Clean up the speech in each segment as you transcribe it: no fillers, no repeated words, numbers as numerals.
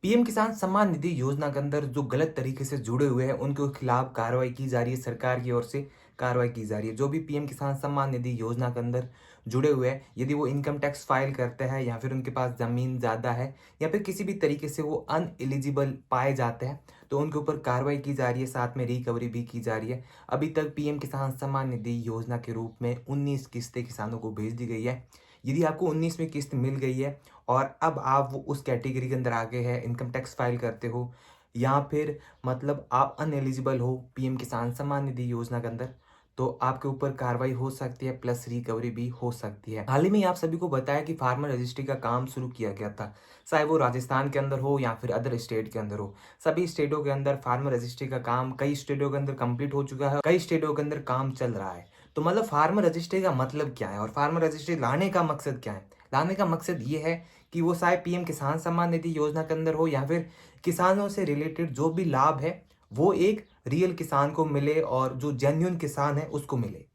PM किसान सम्मान निधि योजना के अंदर जो गलत तरीके से जुड़े हुए हैं उनके खिलाफ कार्रवाई की जा रही है। सरकार की ओर से कार्रवाई की जा रही है। जो भी पीएम किसान सम्मान निधि योजना के अंदर जुड़े हुए हैं, यदि वो इनकम टैक्स फाइल करते हैं या फिर उनके पास ज़मीन ज़्यादा है या फिर किसी भी तरीके से वो अनएलिजिबल पाए जाते हैं, तो उनके ऊपर कार्रवाई की जा रही है, साथ में रिकवरी भी की जा रही है। अभी तक पीएम किसान सम्मान निधि योजना के रूप में 19 किस्तें किसानों को भेज दी गई है। यदि आपको 19वीं किस्त मिल गई है और अब आप वो उस कैटेगरी के अंदर आ गए हैं, इनकम टैक्स फाइल करते हो या फिर मतलब आप अनएलिजिबल हो पीएम किसान सम्मान निधि योजना के अंदर, तो आपके ऊपर कार्रवाई हो सकती है, प्लस रिकवरी भी हो सकती है। हाल ही में आप सभी को बताया कि फार्मर रजिस्ट्री का काम शुरू किया गया था, चाहे वो राजस्थान के अंदर हो या फिर अदर स्टेट के अंदर हो। सभी स्टेटों के अंदर फार्मर रजिस्ट्री का काम कई स्टेटों के अंदर कंप्लीट हो चुका है, कई स्टेटों के अंदर काम चल रहा है। तो मतलब फार्मर रजिस्ट्री का मतलब क्या है और फार्मर रजिस्ट्री लाने का मकसद क्या है? लाने का मकसद ये है कि वो चाहे पीएम किसान सम्मान निधि योजना के अंदर हो या फिर किसानों से रिलेटेड जो भी लाभ है, वो एक रियल किसान को मिले और जो जेन्युइन किसान है उसको मिले,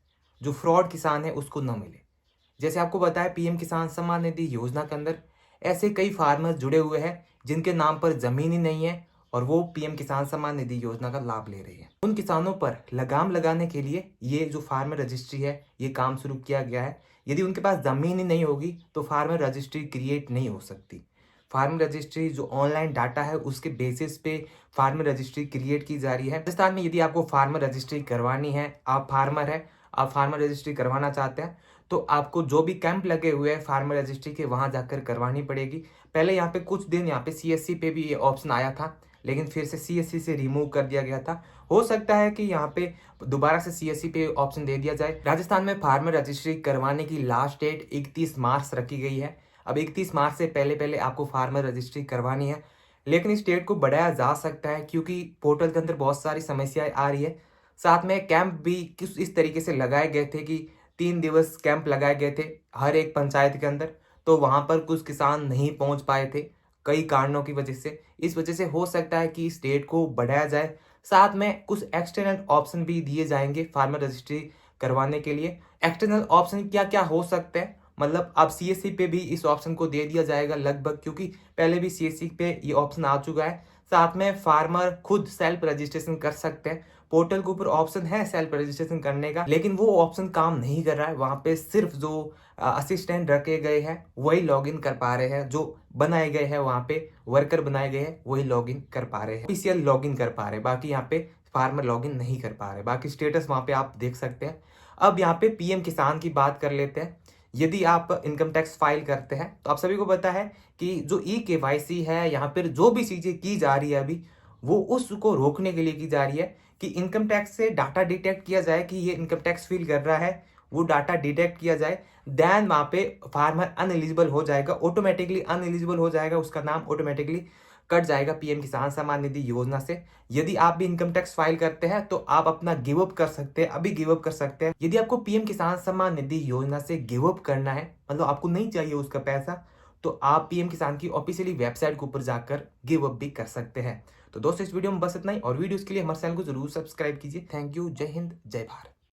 जो फ्रॉड किसान है उसको ना मिले। जैसे आपको बताया, पीएम किसान सम्मान निधि योजना के अंदर ऐसे कई फार्मर्स जुड़े हुए हैं जिनके नाम पर जमीन ही नहीं है और वो पीएम किसान सम्मान निधि योजना का लाभ ले रहे हैं। उन किसानों पर लगाम लगाने के लिए ये जो फार्मर रजिस्ट्री है, ये काम शुरू किया गया है। यदि उनके पास जमीन ही नहीं होगी तो फार्मर रजिस्ट्री क्रिएट नहीं हो सकती। फार्मर रजिस्ट्री जो ऑनलाइन डाटा है उसके बेसिस पे फार्मर रजिस्ट्री क्रिएट की जा रही है। राजस्थान में यदि आपको फार्मर रजिस्ट्री करवानी है, आप फार्मर है, आप फार्मर रजिस्ट्री करवाना चाहते हैं, तो आपको जो भी कैंप लगे हुए हैं फार्मर रजिस्ट्री के, वहां जाकर करवानी पड़ेगी। पहले यहाँ पे कुछ दिन यहाँ पे सीएससी पे भी ये ऑप्शन आया था, लेकिन फिर से सीएससी से रिमूव कर दिया गया था। हो सकता है कि यहाँ पे दोबारा से सीएससी पे ऑप्शन दे दिया जाए। राजस्थान में फार्मर रजिस्ट्री करवाने की लास्ट डेट 31 मार्च रखी गई है। अब 31 मार्च से पहले पहले आपको फार्मर रजिस्ट्री करवानी है, लेकिन इस डेट को बढ़ाया जा सकता है क्योंकि पोर्टल के अंदर बहुत सारी समस्याएं आ रही है। साथ में कैंप भी किस इस तरीके से लगाए गए थे कि 3 दिवस कैंप लगाए गए थे हर एक पंचायत के अंदर, तो वहां पर कुछ किसान नहीं पहुंच पाए थे कई कारणों की वजह से। इस वजह से हो सकता है कि इस डेट को बढ़ाया जाए। साथ में कुछ एक्सटर्नल ऑप्शन भी दिए जाएंगे फार्मर रजिस्ट्री करवाने के लिए। एक्सटर्नल ऑप्शन क्या क्या हो सकते हैं, मतलब अब सीएससी पे भी इस ऑप्शन को दे दिया जाएगा लगभग, क्योंकि पहले भी सीएससी पे ये ऑप्शन आ चुका है। साथ में फार्मर खुद सेल्फ रजिस्ट्रेशन कर सकते हैं। पोर्टल के ऊपर ऑप्शन है सेल्फ रजिस्ट्रेशन करने का, लेकिन वो ऑप्शन काम नहीं कर रहा है। वहां पे सिर्फ जो असिस्टेंट रखे गए हैं वही लॉगिन कर पा रहे हैं, जो बनाए गए हैं वहां पे वर्कर बनाए गए हैं वही लॉगिन कर पा रहे हैं, ऑफिशियल लॉगिन कर पा रहे हैं। बाकी यहाँ पे फार्मर लॉगिन नहीं कर पा रहे। बाकी स्टेटस वहां पे आप देख सकते हैं। अब यहाँ पे पीएम किसान की बात कर लेते हैं। यदि आप इनकम टैक्स फाइल करते हैं तो आप सभी को पता है कि जो ई केवाईसी है, यहाँ पर जो भी चीजें की जा रही है अभी, वो उसको रोकने के लिए की जा रही है कि इनकम टैक्स से डाटा डिटेक्ट किया जाए कि ये इनकम टैक्स फिल कर रहा है, वो डाटा डिटेक्ट किया जाए। देन वहां पे फार्मर अनएलिजिबल हो जाएगा, ऑटोमेटिकली अनएलिजिबल हो जाएगा, उसका नाम ऑटोमेटिकली कट जाएगा पीएम किसान सम्मान निधि योजना से। यदि आप भी इनकम टैक्स फाइल करते हैं तो आप अपना गिव अप कर सकते हैं, अभी गिव अप कर सकते हैं। यदि आपको पीएम किसान सम्मान निधि योजना से गिव अप करना है, मतलब आपको नहीं चाहिए उसका पैसा, तो आप पीएम किसान की ऑफिशियली वेबसाइट के ऊपर जाकर गिव अप भी कर सकते हैं। तो दोस्तों, इस वीडियो में बस इतना ही, और वीडियोस के लिए हमारे चैनल को जरूर सब्सक्राइब कीजिए। Thank you. जय हिंद, जय भारत।